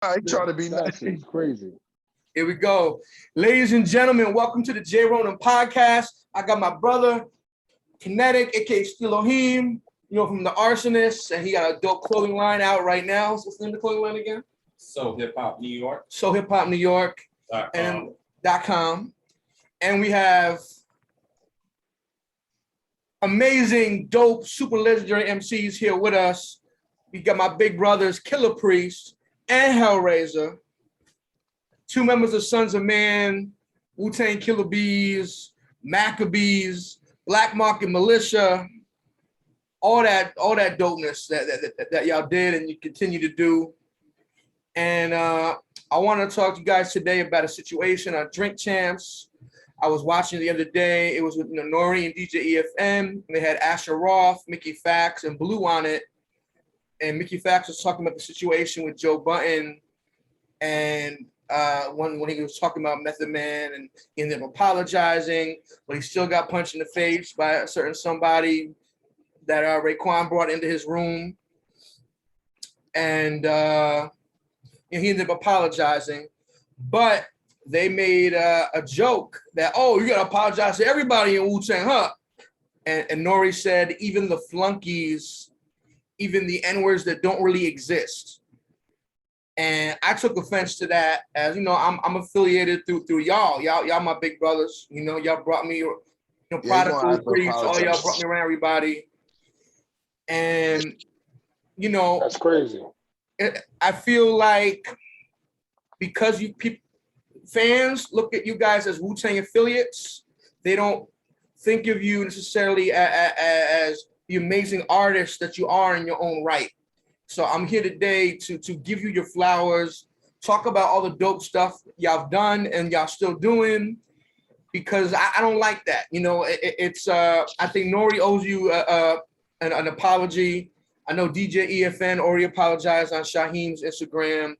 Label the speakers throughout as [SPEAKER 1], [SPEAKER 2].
[SPEAKER 1] I ain't trying to be nice.
[SPEAKER 2] It's crazy.
[SPEAKER 3] Here we go. Ladies and gentlemen, welcome to the J-Ronin podcast. I got my brother, Kinetic, aka Steelohim, from the Arsonists, and he got a dope clothing line out right now. What's the name of the clothing line again?
[SPEAKER 4] So Hip Hop New York.
[SPEAKER 3] So Hip Hop New York and .com. And we have amazing, dope, super legendary MCs here with us. We got my big brothers, Killah Priest and Razah, two members of Sunz of Man, Wu-tang Killer Bees, Maccabees, Black Market Militia, all that dopeness that y'all did and you continue to do. And I want to talk to you guys today about a situation on Drink Champs. I was watching the other day. It was with N.O.R.E and DJ EFM. They had Asher Roth, Mickey Fax, and Blu on it. And Mickey Fax was talking about the situation with Joe Budden, and when he was talking about Method Man, and he ended up apologizing, but he still got punched in the face by a certain somebody that Raekwon brought into his room, and he ended up apologizing, but they made a joke that, oh, you gotta apologize to everybody in Wu-Tang, huh? And N.O.R.E said even the flunkies, even the N-words that don't really exist. And I took offense to that, as I'm affiliated through y'all. Y'all my big brothers. Y'all brought me product of the streets, all y'all brought me around everybody. And
[SPEAKER 2] That's crazy.
[SPEAKER 3] I feel like because fans look at you guys as Wu-Tang affiliates, they don't think of you necessarily as the amazing artist that you are in your own right. So I'm here today to give you your flowers, talk about all the dope stuff y'all done and y'all still doing, because I don't like that. I think N.O.R.E owes you an apology. I know DJ EFN already apologized on Shaheem's Instagram,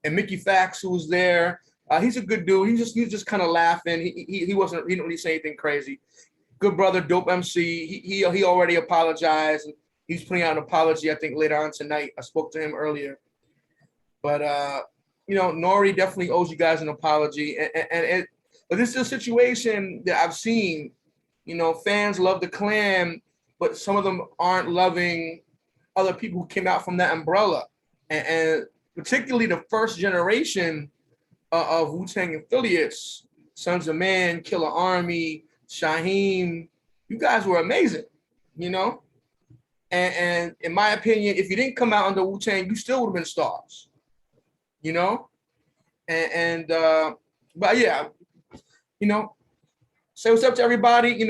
[SPEAKER 3] and Mickey Fax, who was there, he's a good dude. He's just kind of laughing. He didn't really say anything crazy. Good brother, dope MC. He already apologized. He's putting out an apology, I think, later on tonight. I spoke to him earlier. But N.O.R.E definitely owes you guys an apology. But this is a situation that I've seen. Fans love the clan, but some of them aren't loving other people who came out from that umbrella. And particularly the first generation of Wu-Tang affiliates, Sunz of Man, Killah Army, Shaheem, you guys were amazing, And in my opinion, if you didn't come out under Wu-Tang, you still would have been stars, But yeah, say what's up to everybody,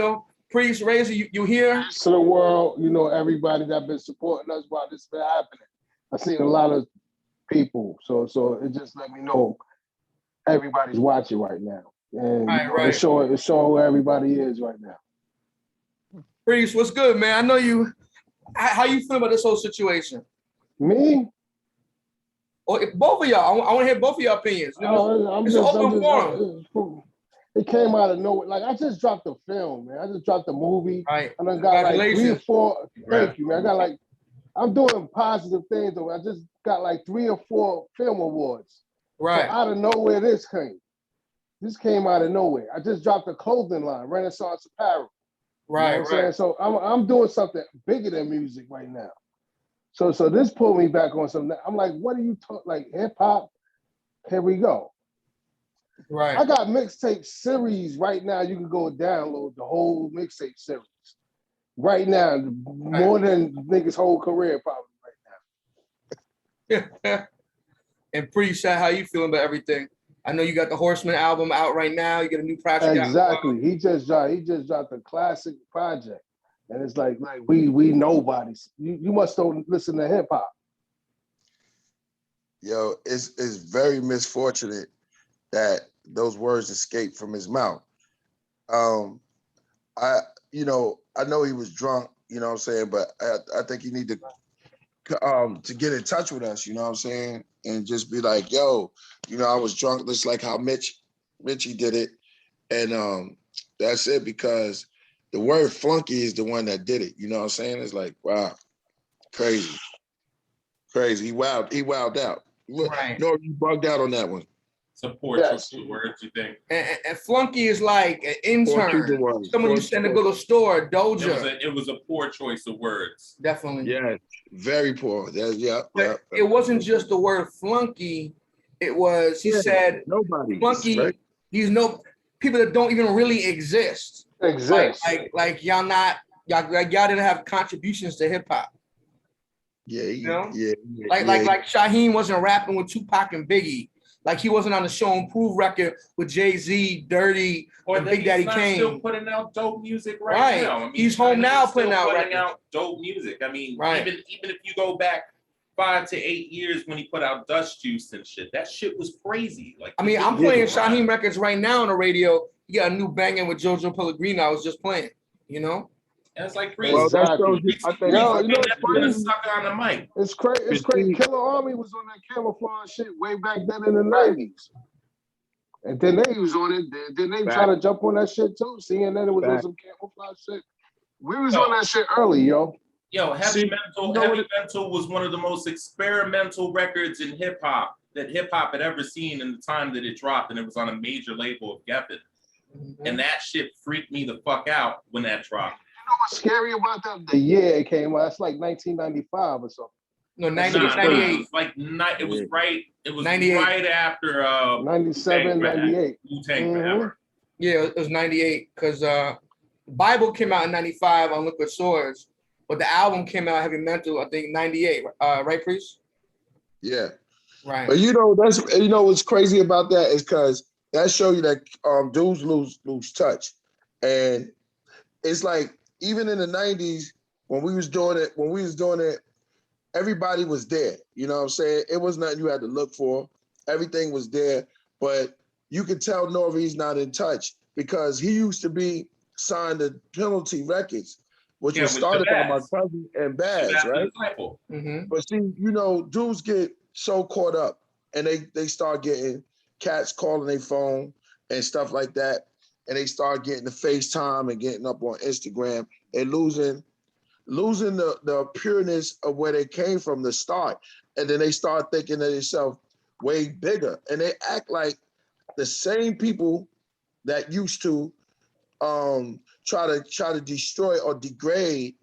[SPEAKER 3] Priest, Razah, you here?
[SPEAKER 2] To the world, everybody that been supporting us while this been happening. I've seen a lot of people, so it just let me know everybody's watching right now. And
[SPEAKER 3] right.
[SPEAKER 2] It's showing where everybody is right now.
[SPEAKER 3] Priest, what's good, man? I know you. How you feel about this whole situation?
[SPEAKER 2] Me?
[SPEAKER 3] Or both of y'all. I want to hear both of your opinions. It's an open forum.
[SPEAKER 2] It came out of nowhere. Like, I just dropped a film, man. I just dropped a movie.
[SPEAKER 3] Right.
[SPEAKER 2] And I got like 3 or 4. Thank you, man. I'm doing positive things, though. I just got like 3 or 4 film awards.
[SPEAKER 3] Right.
[SPEAKER 2] So out of nowhere, this came. This came out of nowhere. I just dropped a clothing line, Renaissance Apparel.
[SPEAKER 3] Right,
[SPEAKER 2] right. So I'm doing something bigger than music right now. So this pulled me back on something. I'm like, what are you talking, like hip hop? Here we go.
[SPEAKER 3] Right.
[SPEAKER 2] I got mixtape series right now. You can go download the whole mixtape series right now, more than niggas' whole career probably right
[SPEAKER 3] now. And Priest, how you feeling about everything? I know you got the Horseman album out right now. You get a new project out.
[SPEAKER 2] Exactly. He just dropped a classic project. And it's like we nobodies. You must don't listen to hip hop.
[SPEAKER 1] Yo, it's very misfortunate that those words escaped from his mouth. I know he was drunk, what I'm saying, but I think you need to get in touch with us, you know what I'm saying? And just be like, yo, I was drunk, just like how Mitchie did it. And that's it, because the word flunky is the one that did it. You know what I'm saying? It's like, wow, crazy. He wowed out.
[SPEAKER 3] Right.
[SPEAKER 1] No, you bugged out on that one.
[SPEAKER 4] Support
[SPEAKER 2] Yes.
[SPEAKER 4] choice of words, you think?
[SPEAKER 3] And flunky is like an intern, someone you send to go to the store, doja.
[SPEAKER 4] It was a poor choice of words.
[SPEAKER 3] Definitely.
[SPEAKER 1] Yeah, very poor.
[SPEAKER 3] But it wasn't just the word flunky. It was, he said,
[SPEAKER 1] nobody,
[SPEAKER 3] flunky,
[SPEAKER 1] right?
[SPEAKER 3] these people that don't even really exist. Like y'all didn't have contributions to hip hop.
[SPEAKER 1] Yeah,
[SPEAKER 3] You know?
[SPEAKER 1] yeah.
[SPEAKER 3] Like Shaheem wasn't rapping with Tupac and Biggie. Like he wasn't on the Show and Prove record with Jay-Z, Dirty,
[SPEAKER 4] Or
[SPEAKER 3] and
[SPEAKER 4] that
[SPEAKER 3] Big Daddy
[SPEAKER 4] he's not
[SPEAKER 3] Kane.
[SPEAKER 4] still putting out dope music right now. I mean,
[SPEAKER 3] He's home now
[SPEAKER 4] still
[SPEAKER 3] putting out
[SPEAKER 4] dope music. I mean,
[SPEAKER 3] right.
[SPEAKER 4] even if you go back 5 to 8 years when he put out Dust Juice and shit, that shit was crazy. Like,
[SPEAKER 3] I mean, I'm playing Shaheem records right now on the radio. You got a new banging with Jojo Pellegrino. I was just playing, you know?
[SPEAKER 4] And it's like
[SPEAKER 2] Well, that shows
[SPEAKER 1] you, I think,
[SPEAKER 2] yo, you know
[SPEAKER 4] what's funny? Sucker on the mic.
[SPEAKER 2] It's crazy. It's crazy. Killah was on that camouflage shit way back then in the 90s. And then they was on it. Then they try to jump on that shit too, seeing that it was on some camouflage shit. We was on that shit early, yo.
[SPEAKER 4] Yo, Heavy Mental was one of the most experimental records in hip hop that hip hop had ever seen in the time that it dropped, and it was on a major label of Geffen. And that shit freaked me the fuck out when that dropped.
[SPEAKER 2] You know what's scary about that? The year it came out, it's like 1995 or something.
[SPEAKER 3] No, 98.
[SPEAKER 4] It was right. It was
[SPEAKER 3] 98.
[SPEAKER 4] right after
[SPEAKER 2] 97, 98.
[SPEAKER 4] Wu-Tang Forever.
[SPEAKER 3] Yeah, it was 98 because Bible came out in 95 on Liquid Swords, but the album came out Heavy Mental, I think 98. Right, Priest?
[SPEAKER 1] Yeah.
[SPEAKER 3] Right.
[SPEAKER 1] But what's crazy about that is because that show you that dudes lose touch. And it's like even in the 90s when we was doing it, everybody was there. You know what I'm saying? It was nothing you had to look for. Everything was there. But you could tell N.O.R.E's not in touch because he used to be signed to Penalty Records, which was started by my cousin and Baz, right?
[SPEAKER 3] Mm-hmm.
[SPEAKER 1] But see, dudes get so caught up and they start getting cats calling their phone and stuff like that. And they start getting the FaceTime and getting up on Instagram and losing the pureness of where they came from the start. And then they start thinking of themselves way bigger. And they act like the same people that used to try to destroy or degrade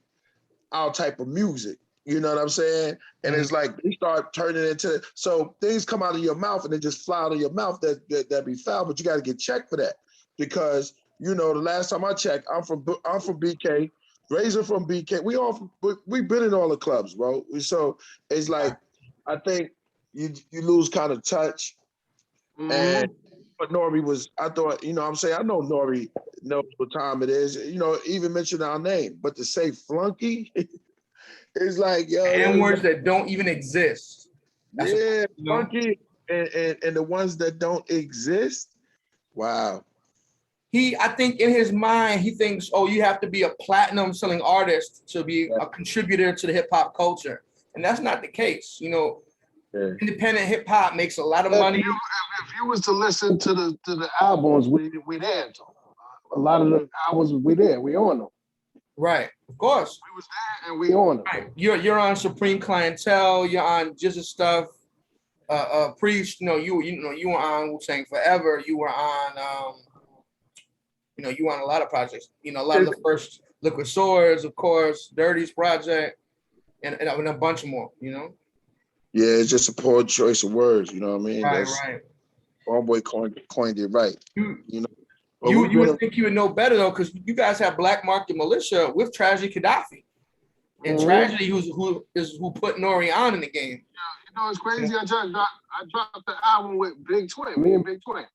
[SPEAKER 1] our type of music. You know what I'm saying? And it's like they start turning into, so things come out of your mouth and they just fly out of your mouth that be foul, but you got to get checked for that because the last time I checked, I'm from BK, Razah from BK. We've been in all the clubs, bro. So it's like I think you lose kind of touch, and but N.O.R.E was, I thought, I know N.O.R.E knows what time it is, even mention our name, but to say flunky. It's like, yo,
[SPEAKER 3] and words that don't even exist.
[SPEAKER 1] funky and the ones that don't exist. Wow.
[SPEAKER 3] I think in his mind, he thinks, you have to be a platinum selling artist to be a contributor to the hip hop culture. And that's not the case. Independent hip hop makes a lot of money.
[SPEAKER 2] If you was to listen to the albums, we there. A lot of the albums we there, we on them.
[SPEAKER 3] Right, of course.
[SPEAKER 2] We was there and we on them.
[SPEAKER 3] Right. You're on Supreme Clientele. You're on Jizza stuff. Priest. You were on Wu-Tang Forever. You were on you were on a lot of projects. A lot of the first Liquid Swords, of course, Dirty's project, and a bunch more.
[SPEAKER 1] Yeah, it's just a poor choice of words. You know what I mean?
[SPEAKER 3] Right.
[SPEAKER 1] Homeboy coined it right.
[SPEAKER 3] You would think you would know better though, because you guys have Black Market Militia with Tragedy Khadafi, and Tragedy who put N.O.R.E on in the game.
[SPEAKER 2] It's crazy. I dropped the album with Big Twin, me and Big Twin.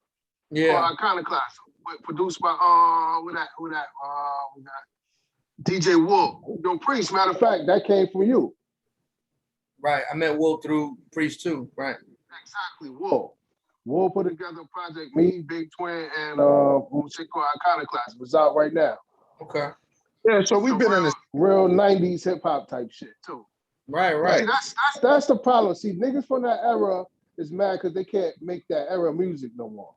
[SPEAKER 3] Yeah.
[SPEAKER 2] Iconoclast, produced by with that DJ Wu. Priest. Matter of fact, that came from you.
[SPEAKER 3] Right. I met Wu through Priest too. Right.
[SPEAKER 2] Exactly. Wu put together a project, me, Big Twin, and shit called Iconoclast. It's out right now.
[SPEAKER 3] Okay.
[SPEAKER 1] Yeah, so we've been in this
[SPEAKER 2] real 90s hip hop type shit too.
[SPEAKER 3] Right.
[SPEAKER 2] See, that's the problem. See, niggas from that era is mad because they can't make that era music no more.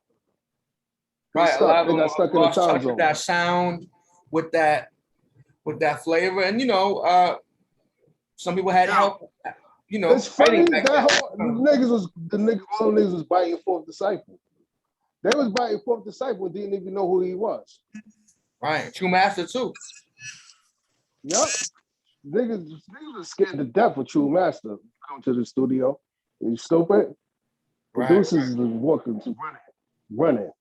[SPEAKER 3] Right. A lot of them
[SPEAKER 2] got stuck in the time zone.
[SPEAKER 3] With that sound, with that flavor, and some people had help. you know,
[SPEAKER 2] It's funny
[SPEAKER 3] fighting back
[SPEAKER 2] that
[SPEAKER 3] then.
[SPEAKER 2] all niggas was biting Fourth Disciple. They was biting Fourth Disciple and didn't even know who he was.
[SPEAKER 3] Right, True Master too.
[SPEAKER 2] Yup. Niggas was scared to death of True Master. Come to the studio. You stupid.
[SPEAKER 3] Right,
[SPEAKER 2] Producers is walking, running.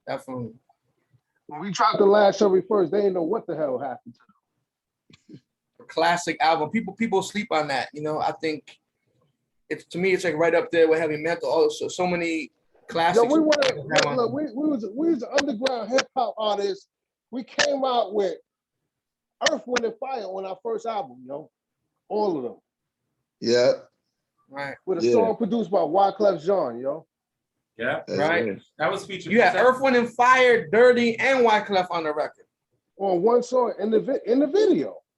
[SPEAKER 3] Definitely.
[SPEAKER 2] When we dropped the last Cherry first, they didn't know what the hell happened to them.
[SPEAKER 3] Classic album. People sleep on that. You know, I think it's, to me, it's like right up there with Heavy Metal. Also, so many classics.
[SPEAKER 2] Yo, we was an underground hip hop artist. We came out with Earth, Wind, and Fire on our first album, yo. All of them.
[SPEAKER 1] Yeah.
[SPEAKER 3] Right.
[SPEAKER 2] With a song produced by Wyclef Jean, yo.
[SPEAKER 4] Yeah.
[SPEAKER 3] Right.
[SPEAKER 4] That was featured.
[SPEAKER 3] You had Earth, Wind, and Fire, Dirty, and Wyclef on the record.
[SPEAKER 2] On one song in the video.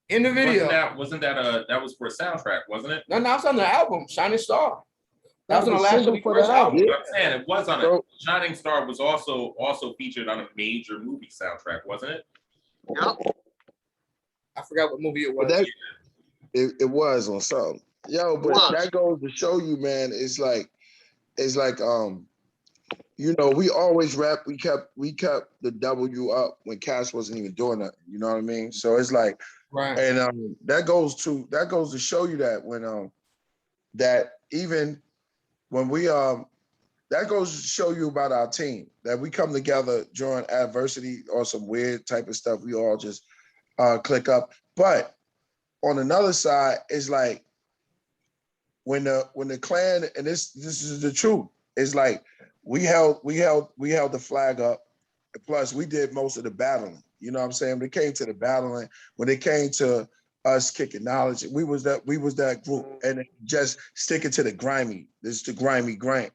[SPEAKER 3] In the video.
[SPEAKER 4] Wasn't that that was for a soundtrack, wasn't it?
[SPEAKER 3] No, it's on the album, Shining Star. That was on the last
[SPEAKER 2] single for the
[SPEAKER 3] first album.
[SPEAKER 2] album.
[SPEAKER 4] I'm saying it was on it. Shining Star was also featured on a major movie soundtrack, wasn't it?
[SPEAKER 2] Yep.
[SPEAKER 3] I forgot what movie it was.
[SPEAKER 1] But it was on something. Yo, but that goes to show you, man, it's like you know, we always rap, we kept the W up when Cash wasn't even doing that. You know what I mean? So it's like,
[SPEAKER 3] right.
[SPEAKER 1] And that goes to show you that when that even when we that goes to show you about our team, that we come together during adversity or some weird type of stuff, we all just click up. But on another side, it's like when the clan, and this is the truth, it's like we held the flag up, plus we did most of the battling. You know what I'm saying? When it came to the battling, when it came to us kicking knowledge, we was that group, and just sticking to the grimy grain.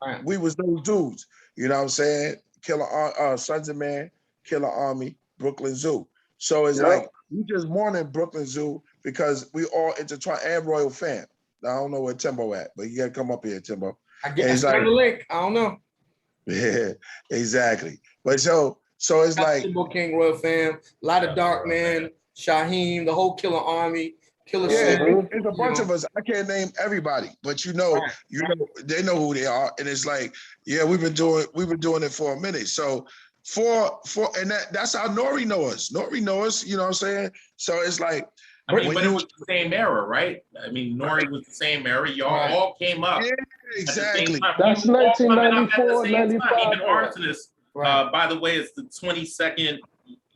[SPEAKER 1] Right. We was those dudes. You know what I'm saying? Killah, Sunz of Man, Killah Army, Brooklyn Zoo. So it's like we just mourning Brooklyn Zoo because we all intertwined, and Royal Fam. I don't know where Timbo at, but you gotta come up here, Timbo.
[SPEAKER 3] I get the link. I don't know.
[SPEAKER 1] Yeah, exactly. But so it's like
[SPEAKER 3] Timbo King, Royal Fam, a lot of Dark Man, Shaheem, the whole Killah Army, Killah.
[SPEAKER 1] Yeah, it's a bunch of us. I can't name everybody, but you know, they know who they are, and it's like, yeah, we've been doing it for a minute. So and that's how N.O.R.E know us. N.O.R.E know us. You know what I'm saying? So it's like.
[SPEAKER 4] I mean, but it was the same era, right? I mean, N.O.R.E was the same era. Y'all all came up.
[SPEAKER 1] Yeah, exactly.
[SPEAKER 2] That's 1994, 95.
[SPEAKER 4] Even Arsonists. By the way, it's the 22nd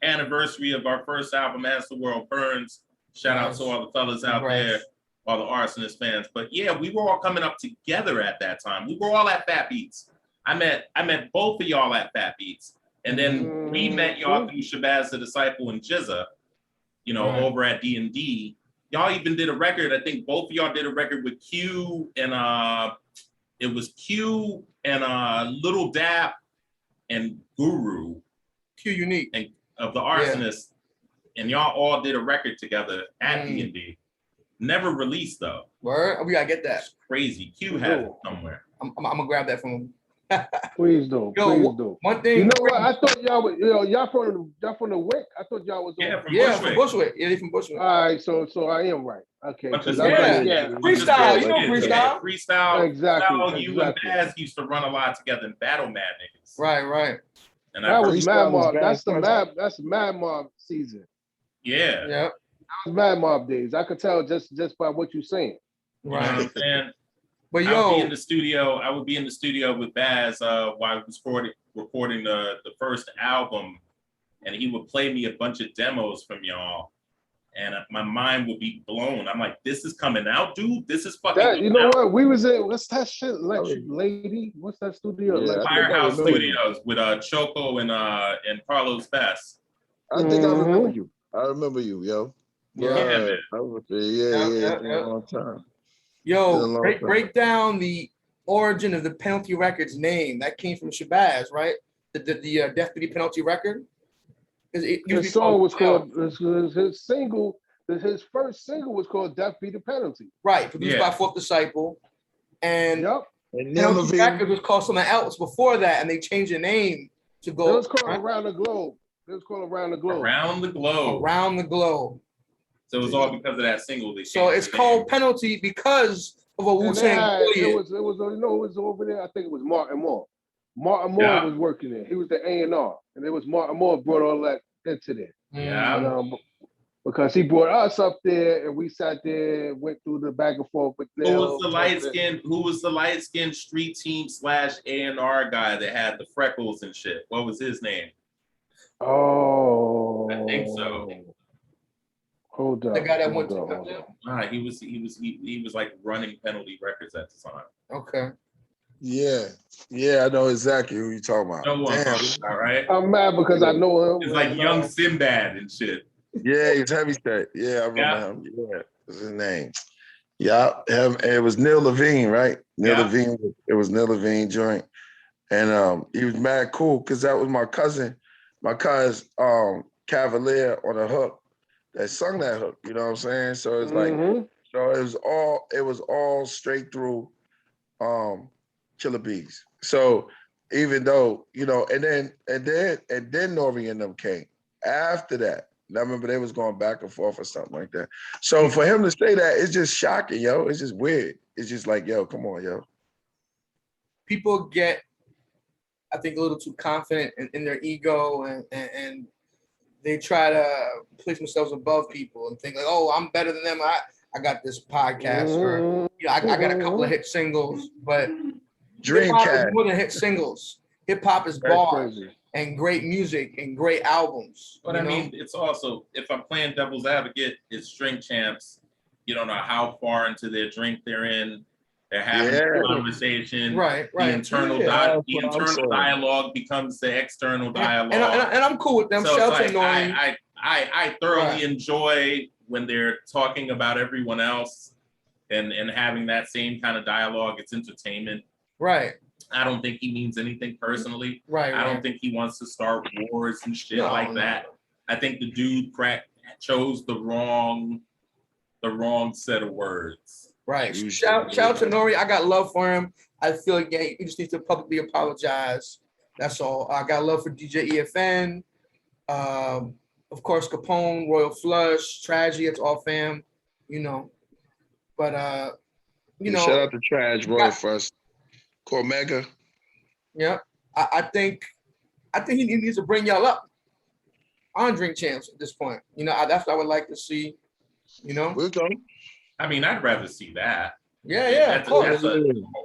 [SPEAKER 4] anniversary of our first album, As the World Burns. Shout out to all the fellas out there, all the Arsonist fans. But yeah, we were all coming up together at that time. We were all at Fat Beats. I met both of y'all at Fat Beats. And then we met y'all through Shabazz the Disciple and Jizza, you know, over at D&D. Y'all even did a record. I think both of y'all did a record with Q and it was Q and Little Dap and Guru.
[SPEAKER 3] Q Unique.
[SPEAKER 4] And of the Arsonists. And y'all all did a record together at D&D. Never released though.
[SPEAKER 3] Word? We gotta get that.
[SPEAKER 4] It's crazy. Q has it somewhere.
[SPEAKER 3] I'm gonna grab that from him.
[SPEAKER 2] Please do. Please do.
[SPEAKER 3] One thing.
[SPEAKER 2] You know what? I thought y'all was, y'all from the Wick. I thought y'all was
[SPEAKER 3] from Bushwick. Yeah, from Bushwick.
[SPEAKER 2] All right, so I am right. Okay.
[SPEAKER 3] Freestyle. You know freestyle.
[SPEAKER 4] Freestyle.
[SPEAKER 2] Exactly.
[SPEAKER 4] You and Baz used to run a lot together in Battle Mad Niggas.
[SPEAKER 3] Right.
[SPEAKER 4] And
[SPEAKER 2] that was Mad Mob. That's the Mad Mob season.
[SPEAKER 4] Yeah.
[SPEAKER 2] That was Mad Mob days. I could tell just by what you're saying.
[SPEAKER 4] Right. You know what I'm saying?
[SPEAKER 3] But
[SPEAKER 4] I would be in the studio with Baz while I was recording the first album, and he would play me a bunch of demos from y'all, and my mind would be blown. I'm like, this is coming out, dude. This is fucking.
[SPEAKER 2] You know what? We was in what's that shit? Electric Lady. What's that studio?
[SPEAKER 1] Yeah,
[SPEAKER 4] Firehouse Studios with Choco and Carlos Best.
[SPEAKER 1] I think I remember you. I remember you, yo.
[SPEAKER 4] Yeah, man.
[SPEAKER 1] I was there. Yeah. A long time.
[SPEAKER 3] Yo, break down the origin of the Penalty Records name. That came from Shabazz, right? The Death Beauty Penalty record.
[SPEAKER 2] His song was called his single. His first single was called Death Be the Penalty.
[SPEAKER 3] Right, produced by Fourth Disciple. And
[SPEAKER 1] And
[SPEAKER 3] Penalty Records was called something else before that, and they changed the name to go.
[SPEAKER 2] It was called Around the Globe.
[SPEAKER 4] Around the Globe.
[SPEAKER 3] Around the Globe.
[SPEAKER 4] So it was all because of that single.
[SPEAKER 3] So it's called Penalty because of a Wu-Tang
[SPEAKER 2] it was over there. I think it was Martin Moore. Martin Moore was working there. He was the A&R, and it was Martin Moore brought all that into there.
[SPEAKER 4] Yeah.
[SPEAKER 2] And, because he brought us up there, and we sat there, went through the back and forth with Nell.
[SPEAKER 4] Who was the light skinned street team / A&R guy that had the freckles and shit? What was his name?
[SPEAKER 2] Oh,
[SPEAKER 4] I think so.
[SPEAKER 2] Hold up.
[SPEAKER 3] The guy that went to
[SPEAKER 4] he was like running Penalty Records at the time.
[SPEAKER 3] Okay.
[SPEAKER 1] Yeah, I know exactly who you're talking about. Damn.
[SPEAKER 4] All right.
[SPEAKER 2] I'm mad because I know him.
[SPEAKER 4] It's like young Sinbad and shit.
[SPEAKER 1] Yeah, he's heavy set. Yeah, I remember him. Yeah, what's his name? Yeah, it was Neil Levine, right? Levine. It was Neil Levine joint, and he was mad cool because that was my cousin Cavalier on the hook that sung that hook. You know what I'm saying? So it's like, so it was all straight through Killah Bees. So even though, you know, and then N.O.R.E and them came after that. And I remember they was going back and forth or something like that. So for him to say that, it's just shocking, yo. It's just weird. It's just like, yo, come on, yo.
[SPEAKER 3] People get, I think, a little too confident in their ego, and they try to place themselves above people and think like, oh, I'm better than them. I got this podcast, or you know, I got a couple of hit singles, but hip hop is more than hit singles. Hip hop is bars and great music and great albums.
[SPEAKER 4] But I mean, it's also, if I'm playing devil's advocate, it's drink champs. You don't know how far into their drink they're in. They're having a conversation.
[SPEAKER 3] Right.
[SPEAKER 4] The internal dialogue becomes the external dialogue.
[SPEAKER 3] And I'm cool with them.
[SPEAKER 4] So
[SPEAKER 3] Shout
[SPEAKER 4] like,
[SPEAKER 3] to N.O.R.E.
[SPEAKER 4] I thoroughly enjoy when they're talking about everyone else and having that same kind of dialogue. It's entertainment.
[SPEAKER 3] Right.
[SPEAKER 4] I don't think he means anything personally.
[SPEAKER 3] Right.
[SPEAKER 4] I don't think he wants to start wars and shit like that. I think the dude chose the wrong set of words.
[SPEAKER 3] Right. Shout to N.O.R.E. I got love for him. I feel like he just needs to publicly apologize. That's all. I got love for DJ EFN. Of course, Capone, Royal Flush, Tragedy. It's all fam, you know. But you know.
[SPEAKER 1] Shout out to Trage, Royal Flush, Cormega.
[SPEAKER 3] Yeah, I think he needs to bring y'all up on Drink Champs at this point. You know, that's what I would like to see. You know.
[SPEAKER 1] We'll go.
[SPEAKER 4] I mean, I'd rather see that.
[SPEAKER 3] Yeah, of course.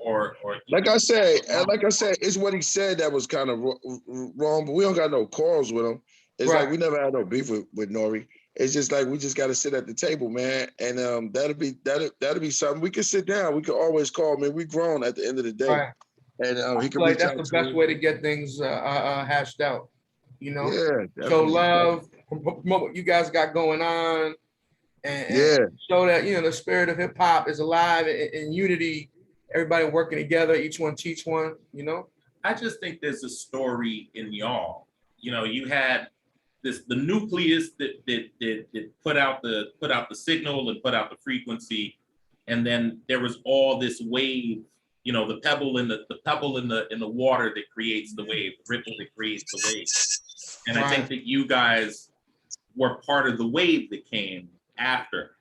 [SPEAKER 4] Or
[SPEAKER 1] like I said, it's what he said that was kind of wrong, but we don't got no quarrels with him. It's like we never had no beef with N.O.R.E. It's just like we just got to sit at the table, man, and that'll be something. We can sit down. We can always call. Man, we grown at the end of the day, and he can
[SPEAKER 3] like that's the best way to get things hashed out. You know, show love, promote what you guys got going on. And show that, you know, the spirit of hip hop is alive in unity, everybody working together, each one teach one, you know?
[SPEAKER 4] I just think there's a story in y'all. You know, you had the nucleus that put out the signal and put out the frequency, and then there was all this wave, you know, the pebble in the water that creates the wave, the ripple that creates the wave. And I think that you guys were part of the wave that came after.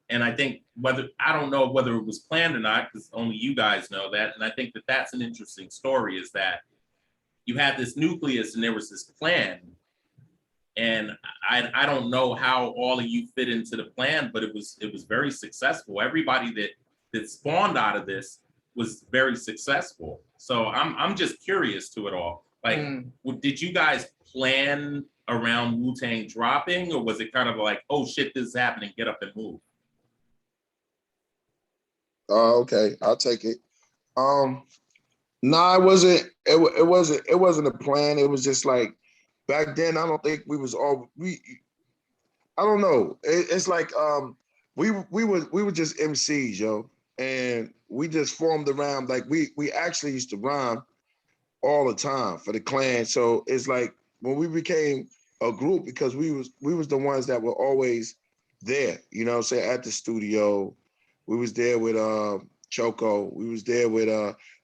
[SPEAKER 4] And I think I don't know whether it was planned or not, because only you guys know that. And I think that that's an interesting story, is that you had this nucleus and there was this plan. And I don't know how all of you fit into the plan, but it was very successful. Everybody that spawned out of this was very successful. So I'm just curious to it all. Like, did you guys plan around Wu-Tang dropping, or was it kind of like, oh shit, this is happening, get up and move?
[SPEAKER 1] Okay, I'll take it. No, it wasn't. It wasn't a plan. It was just like back then. I don't think we was all we. I don't know. It's like we were just MCs, yo, and we just formed around. Like we actually used to rhyme all the time for the clan. So it's like when we became a group, because we was the ones that were always there, you know what I'm saying, at the studio. We was there with Choco. We was there with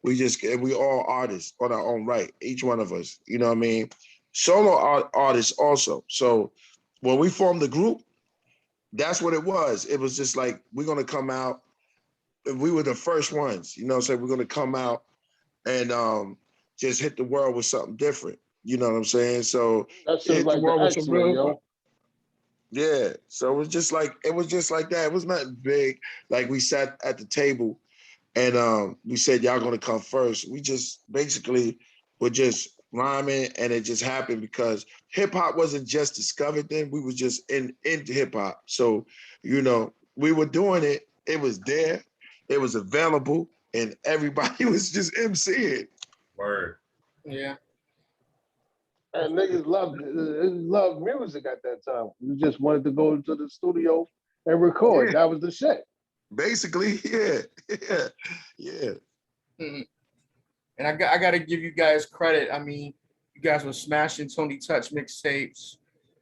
[SPEAKER 1] we all artists on our own right, each one of us, you know what I mean? Solo artists also. So when we formed the group, That's what it was. It was just like, we're gonna come out. We were the first ones, you know what I'm saying? We're gonna come out and just hit the world with something different. You know what I'm saying? So
[SPEAKER 2] That shit was
[SPEAKER 1] hit the
[SPEAKER 2] like the
[SPEAKER 1] world with some
[SPEAKER 2] X-Men,
[SPEAKER 1] real
[SPEAKER 2] yo.
[SPEAKER 1] yeah. So it was just like that. It was nothing big. Like we sat at the table and we said, y'all gonna come first. We just basically were just rhyming, and it just happened because hip hop wasn't just discovered then. We were just into hip hop. So, you know, we were doing it. It was there. It was available, and everybody was just MCing.
[SPEAKER 4] Word.
[SPEAKER 3] Yeah.
[SPEAKER 2] And niggas loved music at that time. We just wanted to go to the studio and record.
[SPEAKER 1] Yeah.
[SPEAKER 2] That was the shit.
[SPEAKER 1] Basically, yeah. Yeah.
[SPEAKER 3] Mhm. And I got to give you guys credit. I mean, you guys were smashing Tony Touch mixtapes.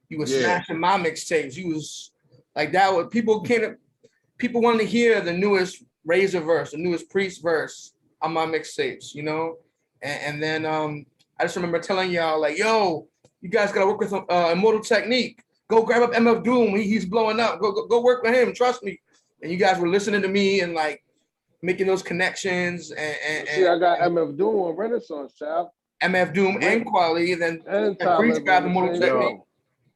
[SPEAKER 3] You were smashing my mixtapes. You was like that. What people wanted to hear the newest Razah verse, the newest Priest verse on my mixtapes, you know? And then I just remember telling y'all, like, yo, you guys got to work with Immortal Technique. Go grab up MF Doom. He's blowing up. Go work with him. Trust me. And you guys were listening to me and like making those connections.
[SPEAKER 2] See, I got MF Doom on Renaissance, child.
[SPEAKER 3] MF Doom and Quality, and Priest got the Immortal Technique.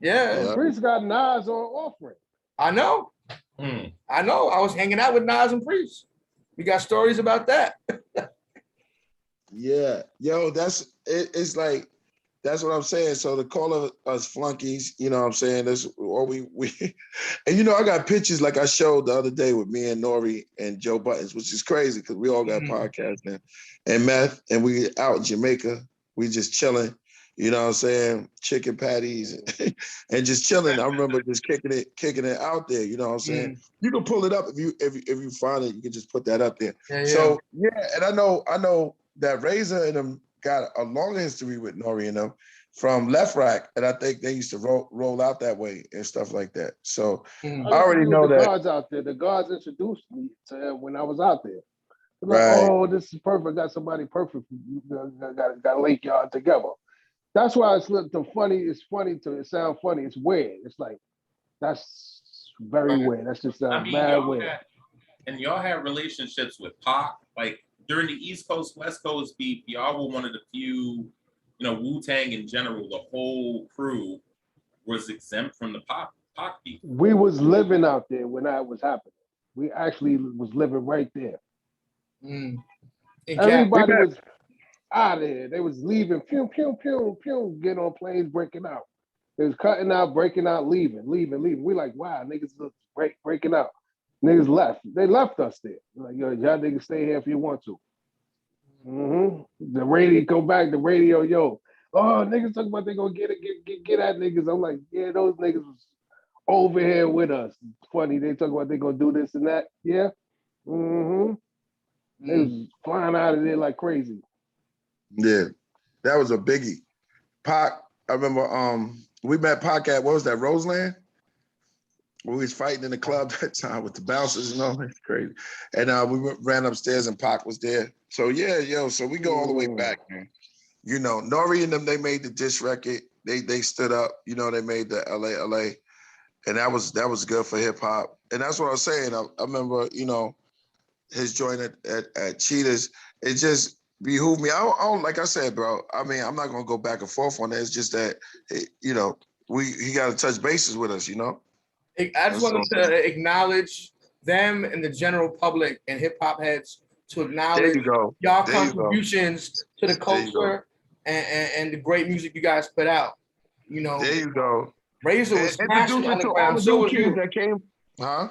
[SPEAKER 3] Yeah.
[SPEAKER 2] Priest got Nas on Offering.
[SPEAKER 3] I know. I know. I was hanging out with Nas and Priest. We got stories about that.
[SPEAKER 1] Yeah. Yo, that's it. It's like, that's what I'm saying. So to call us flunkies, you know what I'm saying? That's or we and you know, I got pictures like I showed the other day with me and N.O.R.E and Joe Buttons, which is crazy because we all got podcasts now and meth, and we out in Jamaica. We just chilling, you know what I'm saying? Chicken patties and just chilling. I remember just kicking it out there, you know what I'm saying? You can pull it up if you find it, you can just put that up there.
[SPEAKER 3] Yeah.
[SPEAKER 1] So yeah, and I know that Razah and them got a long history with N.O.R.E and them from Left Rack, and I think they used to roll out that way and stuff like that. So I already know
[SPEAKER 2] the
[SPEAKER 1] that.
[SPEAKER 2] guards out there. The guards introduced me to him when I was out there. They're like,
[SPEAKER 1] Right.
[SPEAKER 2] oh, this is perfect. Got somebody perfect. Got to link y'all together. That's why it's funny. It's funny it sound funny. It's weird. It's like, that's very weird. That's just mad weird.
[SPEAKER 4] And y'all had relationships with Pac, like during the East Coast, West Coast beef, y'all were one of the few, you know, Wu-Tang in general, the whole crew was exempt from the Pac beef.
[SPEAKER 2] We was living out there when that was happening. We actually was living right there. Everybody was out of here. They was leaving, pew, pew, pew, pew, getting on planes, breaking out. They was cutting out, breaking out, leaving. We like, wow, niggas breaking out. Niggas left. They left us there. Like, yo, y'all niggas stay here if you want to. The radio, go back, the radio, yo. Oh, niggas talking about they gonna get at niggas. I'm like, yeah, those niggas was over here with us. It's funny, they talk about they gonna do this and that. Yeah. They was flying out of there like crazy.
[SPEAKER 1] Yeah, that was a biggie. Pac, I remember we met Pac at, what was that, Roseland? We was fighting in the club that time with the bouncers and all that. Crazy. And we ran upstairs and Pac was there. So yeah, yo, so we go all the way back, man. You know, N.O.R.E and them, they made the diss record. They stood up, you know, they made the LA. And that was good for hip hop. And that's what I was saying. I remember, you know, his joint at Cheetahs, it just behooved me. I don't, like I said, bro, I mean, I'm not gonna go back and forth on that. It's just that, you know, he got to touch bases with us, you know?
[SPEAKER 3] I just wanted to acknowledge them and the general public and hip hop heads to acknowledge y'all contributions to the culture and the great music you guys put out. You know,
[SPEAKER 1] there you go.
[SPEAKER 3] Razah was smashing underground. So was you.
[SPEAKER 1] That came, huh?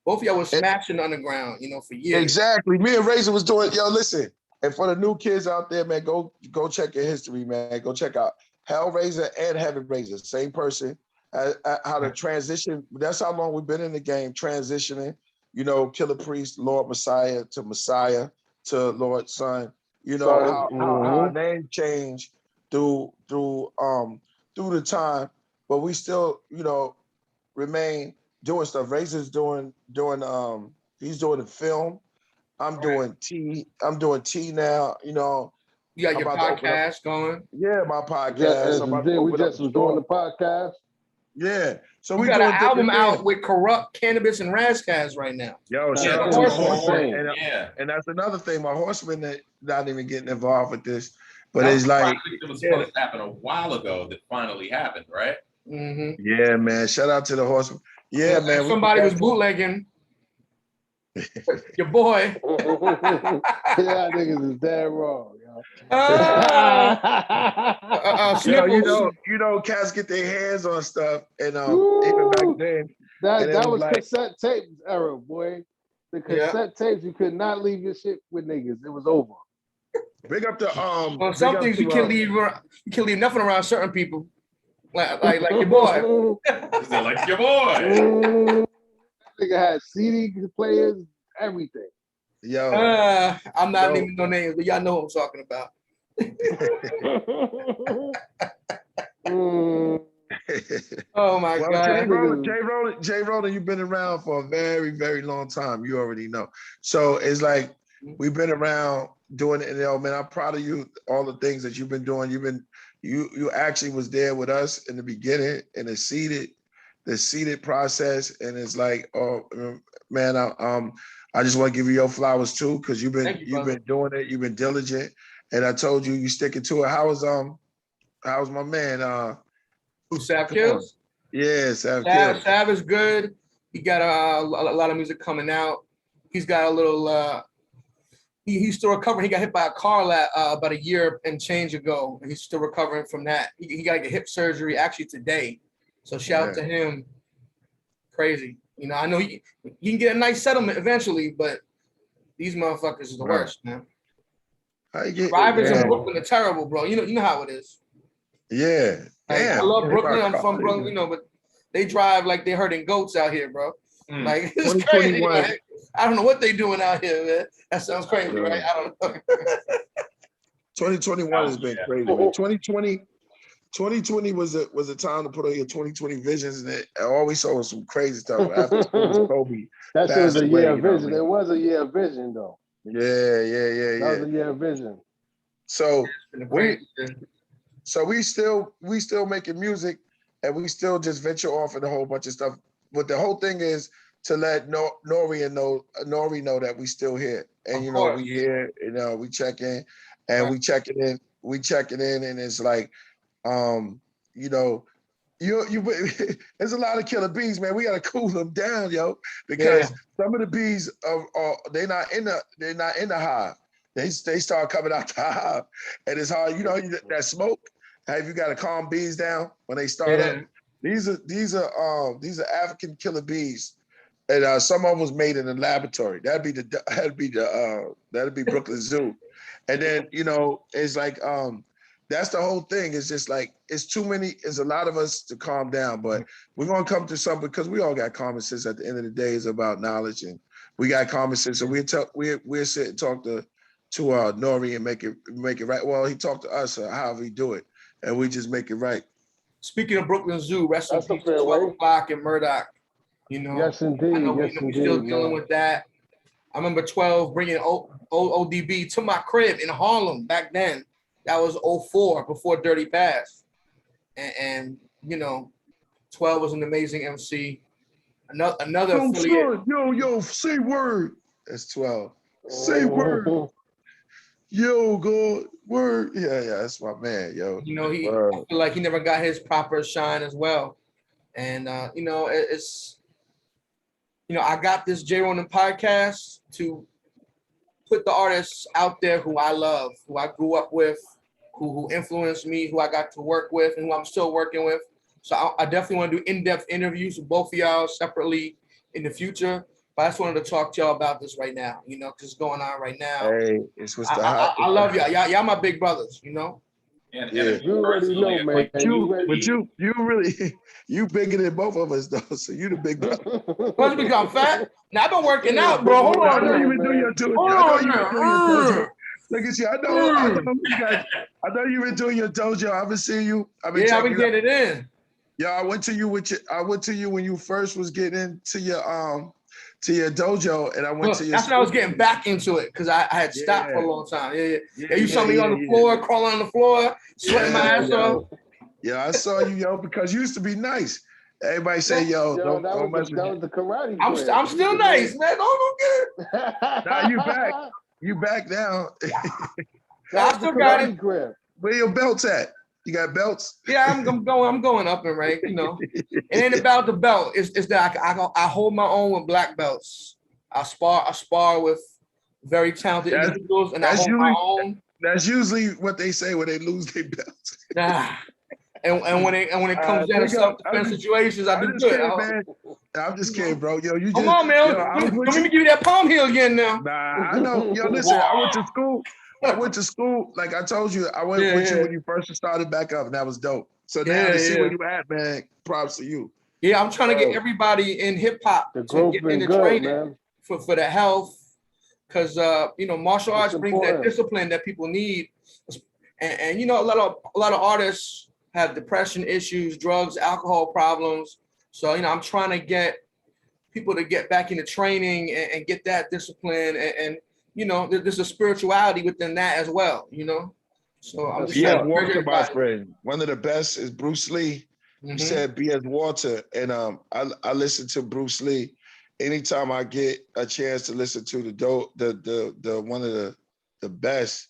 [SPEAKER 3] Both of y'all was smashing underground, you know, for years.
[SPEAKER 1] Exactly. Me and Razah was doing. Yo, listen. And for the new kids out there, man, go check your history, man. Go check out Hellraiser and Heaven Razah, same person. How to transition. That's how long we've been in the game, transitioning. You know, Killah Priest, Lord Messiah to Lord Son. You know how our name changed through the time, but we still, you know, remain doing stuff. Razor's doing he's doing the film. I'm doing T now. You know,
[SPEAKER 3] you got your podcast going.
[SPEAKER 1] Yeah, my podcast.
[SPEAKER 2] We just was doing the podcast.
[SPEAKER 1] Yeah. So
[SPEAKER 3] We
[SPEAKER 1] we
[SPEAKER 3] got
[SPEAKER 1] doing
[SPEAKER 3] an album
[SPEAKER 1] different
[SPEAKER 3] out
[SPEAKER 1] things.
[SPEAKER 3] with Corrupt, Cannabis, and Razkaz right now.
[SPEAKER 1] Yo, shout
[SPEAKER 4] Yeah,
[SPEAKER 1] out
[SPEAKER 4] the
[SPEAKER 1] to the
[SPEAKER 3] Horseman.
[SPEAKER 1] Horseman.
[SPEAKER 4] Yeah.
[SPEAKER 1] And that's another thing. My Horseman that not even getting involved with this, but
[SPEAKER 4] That was
[SPEAKER 1] it's
[SPEAKER 4] a
[SPEAKER 1] like,
[SPEAKER 4] project that was supposed to happen a while ago that finally happened, right?
[SPEAKER 3] Mm-hmm.
[SPEAKER 1] yeah, man. Shout out to the Horseman. Yeah, man.
[SPEAKER 3] Somebody was bootlegging. Your boy.
[SPEAKER 2] Yeah, niggas is dead wrong, yo.
[SPEAKER 1] Yo,
[SPEAKER 3] Sniffles.
[SPEAKER 1] you know, cats get their hands on stuff, and
[SPEAKER 2] Woo!
[SPEAKER 1] even back then, and it
[SPEAKER 2] that was
[SPEAKER 1] like,
[SPEAKER 2] cassette tapes era, boy. The cassette tapes, you could not leave your shit with niggas. It was over.
[SPEAKER 1] big up to
[SPEAKER 3] Well, some
[SPEAKER 1] big up
[SPEAKER 3] things
[SPEAKER 1] to,
[SPEAKER 3] you can't leave. You can't leave nothing around certain people, like your boy.
[SPEAKER 4] Is that like your boy?
[SPEAKER 2] Nigga had CD players, everything.
[SPEAKER 1] yo.
[SPEAKER 3] I'm not
[SPEAKER 1] Yo.
[SPEAKER 3] naming no names, but y'all know what I'm talking about. Oh my
[SPEAKER 1] Well,
[SPEAKER 3] God.
[SPEAKER 1] J-Ronin, you've been around for a very, very long time. You already know. So it's like we've been around doing it. Man, I'm proud of you. All the things that you've been doing. You actually was there with us in the beginning in the seeded process, and it's like, oh man, I just want to give you your flowers too, because you've been doing it. You've been diligent, and I told you sticking to it. How's my man?
[SPEAKER 3] Who Sav Kills?
[SPEAKER 1] Yeah, Sav Kills.
[SPEAKER 3] Sav is good. He got a lot of music coming out. He's got a little. He's still recovering. He got hit by a car about a year and change ago, and he's still recovering from that. He got to get hip surgery actually today. So shout out to him. Crazy. You know, I know he can get a nice settlement eventually, but these motherfuckers is the worst, man. Drivers in Brooklyn are terrible, bro. You know how it is.
[SPEAKER 1] Yeah.
[SPEAKER 3] I love Brooklyn. I'm from Brooklyn, you know, but they drive like they're herding goats out here, bro. Like, it's crazy. Like, I don't know what they doing out here, man. That sounds crazy, right? I don't know.
[SPEAKER 1] 2021 has been crazy, man. 2020 was a time to put on your 2020 visions, and all we saw was some crazy stuff. After Kobe,
[SPEAKER 2] that shit was a year of vision. It was a year of vision, though.
[SPEAKER 1] Yeah.
[SPEAKER 2] That was a year of vision.
[SPEAKER 1] So we still making music, and we still just venture off in a whole bunch of stuff. But the whole thing is to let N.O.R.E know that we still here, and we here, we check in, and we checking in, and it's like, there's a lot of killer bees, man. We gotta cool them down, yo, because some of the bees are they're not in the hive. They start coming out the hive, and it's hard. That smoke. Have you got to calm bees down when they start up? These are African killer bees, and some of them was made in a laboratory. That'd be Brooklyn Zoo, and then it's like that's the whole thing. It's just like it's a lot of us to calm down, but we're gonna come to something because we all got common sense. At the end of the day, it's about knowledge, and we got common sense. So we'll sit and talk to N.O.R.E and make it right. Well, he talked to us, however he do it, and we just make it right.
[SPEAKER 3] Speaking of Brooklyn Zoo, rest in peace to 12 o'clock and Murdoch.
[SPEAKER 2] Yes, indeed.
[SPEAKER 3] We're still dealing with that. I remember 12 bringing ODB to my crib in Harlem back then. That was 04, before Dirty Bass. And 12 was an amazing MC. Another affiliate.
[SPEAKER 1] Yo, say word. That's 12. Say word. Yo, go word. Yeah, that's my man, yo.
[SPEAKER 3] I feel like he never got his proper shine as well. And it's I got this J-Ronin podcast to put the artists out there who I love, who I grew up with, who influenced me, who I got to work with, and who I'm still working with. So I definitely want to do in-depth interviews with both of y'all separately in the future. But I just wanted to talk to y'all about this right now, because it's going on right now.
[SPEAKER 1] Hey, it's what's the hot.
[SPEAKER 3] I love y'all. Y'all my big brothers,
[SPEAKER 4] And
[SPEAKER 2] you already know, man.
[SPEAKER 1] You really you bigger than both of us though. So you the big brother.
[SPEAKER 3] Once we become fat, now I've been working out, bro. Hold on.
[SPEAKER 1] I know you been doing your dojo. Look at you. I know you been doing your dojo. I've been seeing you.
[SPEAKER 3] I've been getting it in.
[SPEAKER 1] Yeah, I went to you when you first was getting into your dojo, and I went to your.
[SPEAKER 3] That's when I was getting back into it because I had stopped for a long time. You saw me on the floor, crawling on the floor, sweating my ass off.
[SPEAKER 1] Yeah, I saw you, yo, because you used to be nice. Everybody say, yo,
[SPEAKER 2] Yo,
[SPEAKER 1] don't mess with
[SPEAKER 2] that
[SPEAKER 1] me.
[SPEAKER 2] was the karate.
[SPEAKER 3] I'm still nice, man. Don't get it.
[SPEAKER 1] Now you back. You back now.
[SPEAKER 3] I still got it.
[SPEAKER 2] Grip.
[SPEAKER 1] Where your belts at? You got belts?
[SPEAKER 3] Yeah, I'm going up in rank. You know, it ain't about the belt. It's that I hold my own with black belts. I spar with very talented individuals, and I hold my own.
[SPEAKER 1] That's usually what they say when they lose their belts.
[SPEAKER 3] Nah. And when it comes down to self-defense situations, I do good.
[SPEAKER 1] Kidding, man. I'm just kidding, bro. Yo, you
[SPEAKER 3] come
[SPEAKER 1] just
[SPEAKER 3] on, man.
[SPEAKER 1] Let
[SPEAKER 3] me give you that palm heel again now.
[SPEAKER 1] Nah, I know. Yo, listen, I went to school. Like I told you, I went with you when you first started back up, and that was dope. So now to see where you at, man, props to you.
[SPEAKER 3] Yeah, I'm trying to get everybody in hip hop to get into training for the health, because martial arts brings that discipline that people need, and a lot of artists have depression issues, drugs, alcohol problems. So I'm trying to get people to get back into training and get that discipline, and there's a spirituality within that as well. So I'm just
[SPEAKER 1] trying to Walter, my friend. One of the best is Bruce Lee. He said, "Be as Walter," and I listen to Bruce Lee anytime I get a chance to listen to the one of the best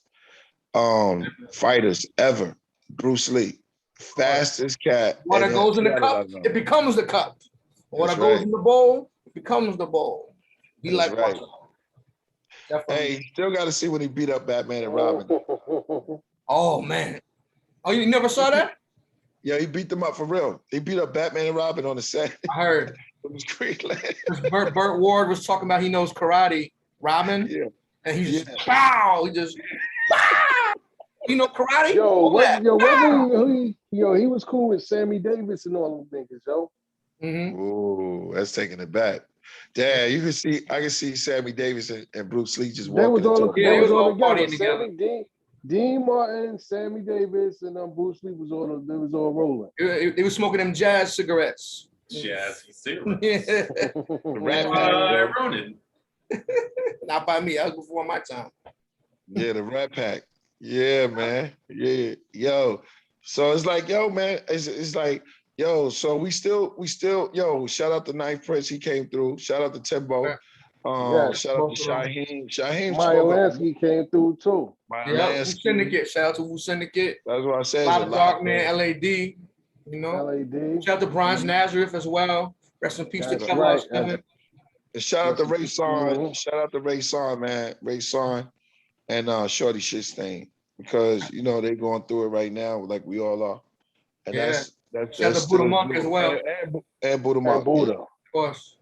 [SPEAKER 1] fighters ever, Bruce Lee, fastest cat.
[SPEAKER 3] Water goes in the cup, it becomes the cup. Water goes in the bowl, it becomes the bowl. Be like
[SPEAKER 1] right. Hey, still got to see when he beat up Batman and Robin.
[SPEAKER 3] Oh man! Oh, you never saw that?
[SPEAKER 1] Yeah, he beat them up for real. He beat up Batman and Robin on the set.
[SPEAKER 3] I heard.
[SPEAKER 1] It was great.
[SPEAKER 3] Burt Ward was talking about he knows karate, Robin.
[SPEAKER 1] Yeah.
[SPEAKER 3] And he just pow. He just pow. You know karate?
[SPEAKER 2] He was cool with Sammy Davis and all them niggas, yo.
[SPEAKER 1] Ooh, that's taking it back. Damn, I can see Sammy Davis and Bruce Lee just walking.
[SPEAKER 3] They was all partying together.
[SPEAKER 2] Dean Martin, Sammy Davis, and Bruce Lee was all rolling.
[SPEAKER 3] They was smoking them jazz cigarettes.
[SPEAKER 4] Jazz cigarettes. Ronin.
[SPEAKER 3] Not by me. That was before my time.
[SPEAKER 1] Yeah, the Rat Pack. Yeah, man. Yeah, yo. So it's like, yo, man. It's like, yo. So we still, yo. Shout out to Knife Prince. He came through. Shout out to Timbo. Shout out to Shaheem.
[SPEAKER 2] Maya Lansky came through too.
[SPEAKER 3] Yeah, Wu Syndicate. Shout out to Wu Syndicate.
[SPEAKER 1] That's what I said.
[SPEAKER 3] A lot of Darkman, LAD. LAD. Shout out to Bronze Nazareth as well. Rest in peace to Killah.
[SPEAKER 1] And shout out to Ray Son. Shout out to Ray Son, man. Ray Son and Shorty Shitstain, because they going through it right now, like we all are. And that's
[SPEAKER 3] shout out to Buddha Monk as well.
[SPEAKER 1] And Buddha Monk.
[SPEAKER 2] Buddha.
[SPEAKER 3] Of course.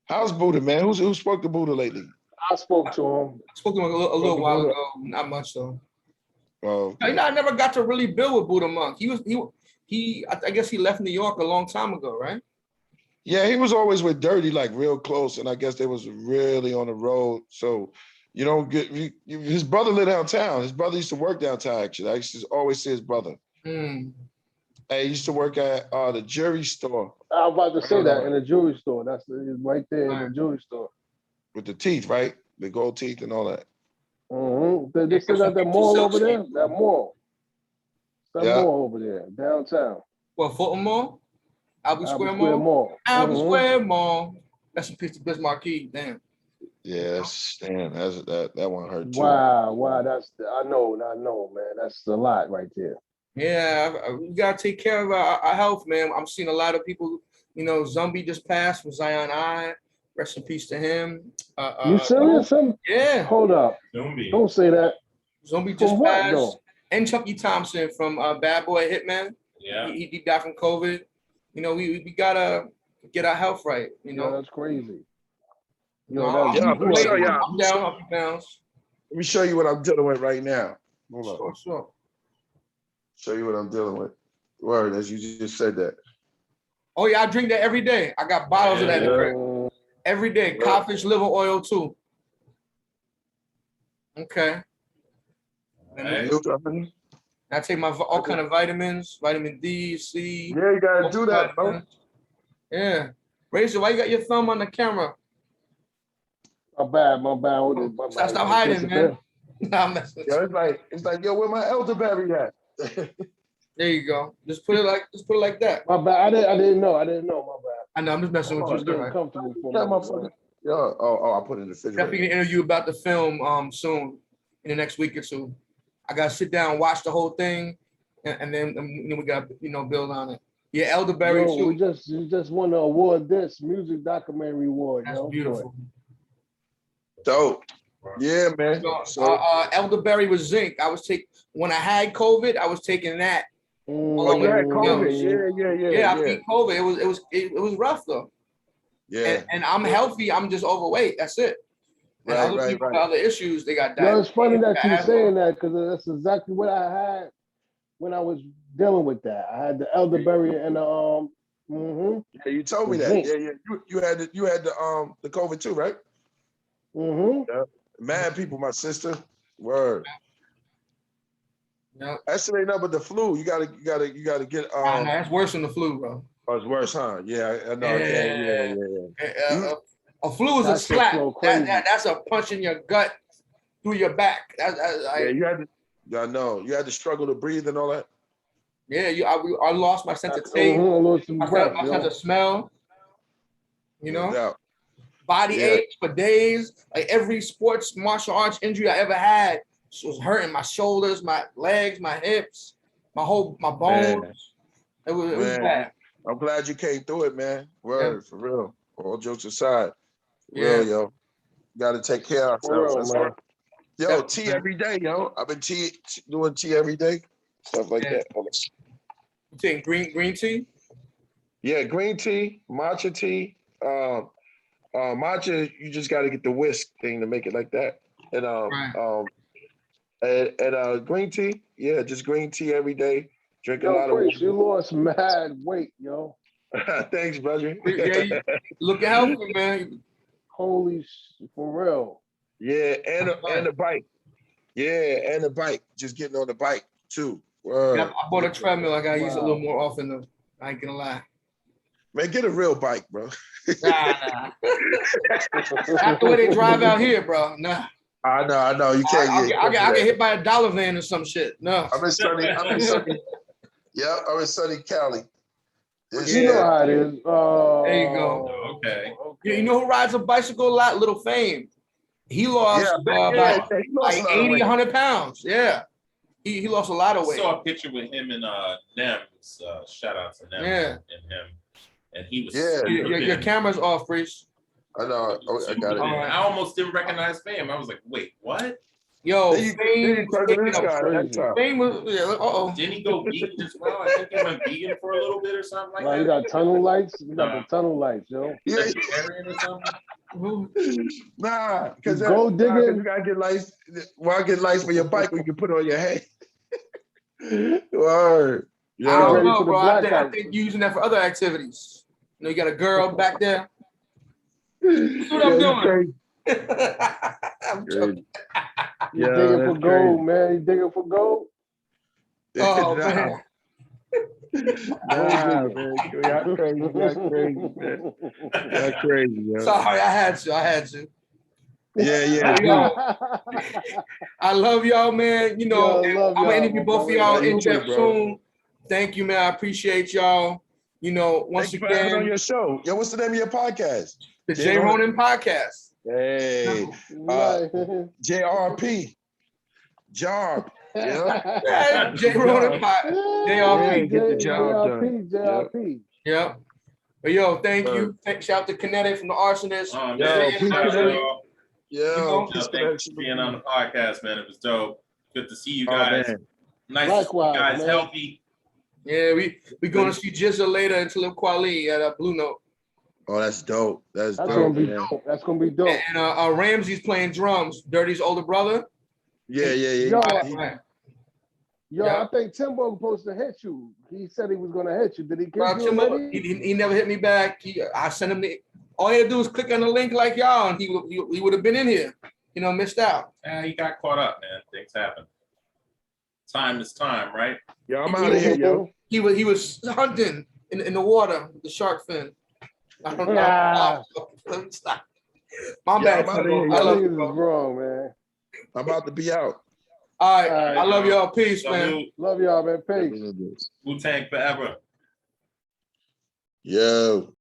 [SPEAKER 1] How's Buddha, man? Who spoke to Buddha lately?
[SPEAKER 2] I spoke to him.
[SPEAKER 3] I spoke to him a little while ago. Not much though.
[SPEAKER 1] Oh,
[SPEAKER 3] I never got to really build with Buddha Monk. I guess he left New York a long time ago, right?
[SPEAKER 1] Yeah, he was always with Dirty, like real close, and I guess they was really on the road. So, his brother lived downtown. His brother used to work downtown. Actually, I used to always see his brother. He used to work at the jewelry store.
[SPEAKER 2] I was about to say that, in the jewelry store. That's right there in the jewelry store.
[SPEAKER 1] With the teeth, right? The gold teeth and all that.
[SPEAKER 2] They still got that mall over there. That mall. Mall over there, downtown.
[SPEAKER 3] What, Fulton Mall? Albee Square Mall? Albee Square Mall. That's a piece of Bismarck. Damn.
[SPEAKER 1] Yeah, that one hurt too.
[SPEAKER 2] Wow, I know, man. That's a lot right there.
[SPEAKER 3] Yeah, we gotta take care of our health, man. I'm seeing a lot of people. Zombie just passed from Zion I. Rest in peace to him.
[SPEAKER 2] You serious?
[SPEAKER 3] Yeah.
[SPEAKER 2] Hold up.
[SPEAKER 4] Zombie.
[SPEAKER 2] Don't say that.
[SPEAKER 3] Zombie just passed. And Chucky Thompson from Bad Boy Hitman. Yeah. He died from COVID. We gotta get our health right.
[SPEAKER 2] Yeah, that's crazy.
[SPEAKER 3] I'm down.
[SPEAKER 1] Let me show you what I'm dealing with right now. Hold on.
[SPEAKER 3] Sure.
[SPEAKER 1] Show you what I'm dealing with. Word, as you just said that.
[SPEAKER 3] Oh yeah, I drink that every day. I got bottles of that every day. Codfish liver oil too. Okay. I take my all kind of vitamins, vitamin D, C.
[SPEAKER 1] Yeah, you gotta do that, bro.
[SPEAKER 3] Yeah. Razah, why you got your thumb on the camera?
[SPEAKER 2] My bad.
[SPEAKER 3] Stop hiding, man.
[SPEAKER 1] Yo, it's like, yo, where my elderberry at?
[SPEAKER 3] There you go. Just put it like that.
[SPEAKER 2] My bad. I didn't know. My bad.
[SPEAKER 3] I know. I'm just messing with you,
[SPEAKER 2] I'm getting
[SPEAKER 3] sir.
[SPEAKER 2] comfortable for
[SPEAKER 1] Yeah,
[SPEAKER 2] my
[SPEAKER 1] motherfucker. Yeah. I put it in the refrigerator.
[SPEAKER 3] Definitely gonna interview about the film soon in the next week or two. I gotta sit down and watch the whole thing, and then we gotta build on it. Yeah, Elderberry
[SPEAKER 2] Yo,
[SPEAKER 3] too.
[SPEAKER 2] we just won the award. This music documentary award.
[SPEAKER 3] That's beautiful.
[SPEAKER 1] Dope. Yeah, man. So
[SPEAKER 3] Elderberry with zinc. When I had COVID, I was taking that.
[SPEAKER 1] oh, you had COVID. Yeah.
[SPEAKER 3] I beat COVID. It was rough though.
[SPEAKER 1] Yeah.
[SPEAKER 3] And I'm healthy. I'm just overweight. That's it. And other people got other issues. They got diabetes.
[SPEAKER 2] No, it's funny that you're saying that because that's exactly what I had when I was dealing with that. I had the elderberry and the
[SPEAKER 1] Yeah, you told me that.
[SPEAKER 2] zinc.
[SPEAKER 1] Yeah. You had the COVID too, right? Yeah. Mad people, my sister. Word.
[SPEAKER 3] Yeah.
[SPEAKER 1] That shit ain't nothing but the flu. You gotta get
[SPEAKER 3] That's worse than the flu, bro.
[SPEAKER 1] Oh, it's worse, huh? Yeah, I know. Yeah.
[SPEAKER 3] A flu is a
[SPEAKER 2] That shit
[SPEAKER 3] slap.
[SPEAKER 2] flow crazy.
[SPEAKER 3] That's a punch in your gut through your back.
[SPEAKER 1] You had to. I know. You had to struggle to breathe and all that.
[SPEAKER 3] Yeah, I lost my sense of taste. My sense of smell.
[SPEAKER 1] No doubt.
[SPEAKER 3] Body aches for days. Like every sports martial arts injury I ever had was hurting. My shoulders, my legs, my hips, my bones.
[SPEAKER 1] Man.
[SPEAKER 3] It was bad.
[SPEAKER 1] I'm glad you came through it, man. Word, for real. All jokes aside.
[SPEAKER 3] Yeah.
[SPEAKER 1] Real, yo. Got to take care of ourselves.
[SPEAKER 2] Man.
[SPEAKER 1] Yo, tea every day, yo. I've been doing tea every day. Stuff like that.
[SPEAKER 3] You taking green tea?
[SPEAKER 1] Yeah, green tea, matcha tea. Matcha, you just got to get the whisk thing to make it like that. And green tea, yeah, just green tea every day. Drink a lot of water.
[SPEAKER 2] You lost mad weight, yo.
[SPEAKER 1] Thanks, brother.
[SPEAKER 3] Yeah, you look healthy, man.
[SPEAKER 2] Holy for real.
[SPEAKER 1] Yeah, and a bike. Yeah, and a bike. Just getting on the bike too.
[SPEAKER 3] Yeah, I bought a treadmill. I gotta use it a little more often though. I ain't gonna lie.
[SPEAKER 1] Man, get a real bike, bro.
[SPEAKER 3] Nah. Not the way they drive out here, bro. Nah.
[SPEAKER 1] I know. You can't
[SPEAKER 3] I get hit by a dollar van or some shit. No.
[SPEAKER 1] I'm in sunny. Yeah, I'm in sunny Cali.
[SPEAKER 2] You know how it is.
[SPEAKER 3] There you go.
[SPEAKER 4] Okay.
[SPEAKER 3] You know who rides a bicycle a lot? Little Fame. He lost about like 80, 100 pounds. Yeah. He lost a lot of weight.
[SPEAKER 4] I saw a picture with him and Nems. Shout out to Nems and him. And he was
[SPEAKER 3] your camera's off, Priest.
[SPEAKER 1] I know. I got it.
[SPEAKER 3] Right.
[SPEAKER 4] I almost didn't recognize Fame. I was like, wait, what?
[SPEAKER 3] Yo,
[SPEAKER 1] Fame
[SPEAKER 3] was
[SPEAKER 4] Didn't he go vegan as well? I think he went vegan for a little bit or something like that.
[SPEAKER 2] You got tunnel lights? You got the tunnel lights, yo.
[SPEAKER 4] Vegetarian or something?
[SPEAKER 1] Nah, because
[SPEAKER 2] go digging.
[SPEAKER 1] You gotta get lights. Well, I get lights for your bike we can put on your head. Word.
[SPEAKER 3] Yeah. I don't know, bro. I think you're using that for other activities. You know, you got a girl back there. That's what I'm doing. I'm joking.
[SPEAKER 2] You digging for gold, man. You digging for gold?
[SPEAKER 3] Oh, man.
[SPEAKER 1] Nah, man. Y'all crazy, man. That's crazy, yo.
[SPEAKER 3] Sorry, I had to.
[SPEAKER 1] Yeah.
[SPEAKER 3] I love y'all, man. You know, I'm gonna interview both of y'all in depth soon. Thank you, man. I appreciate y'all. You know, once
[SPEAKER 1] again, for having on your show. Yo, what's the name of your podcast?
[SPEAKER 3] The J-Ronin podcast.
[SPEAKER 1] Hey, JRP. Job. Yeah.
[SPEAKER 3] J-Ronin podcast. JRP.
[SPEAKER 1] Get the job done.
[SPEAKER 2] JRP.
[SPEAKER 3] Yeah. But yo, thank you. Shout out to Kinetic from the Arsonists.
[SPEAKER 4] Thanks for being on the podcast, man. It was dope. Good to see you guys. Nice
[SPEAKER 2] Likewise,
[SPEAKER 4] to see you guys healthy.
[SPEAKER 3] Yeah, we going to see Jizza later in Killah Kweli at Blue Note.
[SPEAKER 1] Oh, that's dope. That's dope.
[SPEAKER 2] Gonna be dope. That's gonna be dope.
[SPEAKER 3] And Ramsey's playing drums. Dirty's older brother.
[SPEAKER 1] Yeah.
[SPEAKER 2] Yo, I think Timbo was supposed to hit you. He said he was gonna hit you. Did he get you?
[SPEAKER 3] He never hit me back. I sent him all he had to do was click on the link like y'all, and he would have been in here. You know, missed out.
[SPEAKER 4] He got caught up, man. Things happen. Time is time, right?
[SPEAKER 1] Yo, I'm out of here, yo.
[SPEAKER 3] He was hunting in the water with the shark fin. I don't know. Stop. My bad.
[SPEAKER 2] I love you, wrong, man.
[SPEAKER 1] I'm about to be out.
[SPEAKER 3] All right.
[SPEAKER 2] All right,
[SPEAKER 3] I love
[SPEAKER 4] bro.
[SPEAKER 3] y'all. Peace, man.
[SPEAKER 4] Salute.
[SPEAKER 2] Love y'all, man. Peace.
[SPEAKER 4] Wu-Tang forever.
[SPEAKER 1] Yo.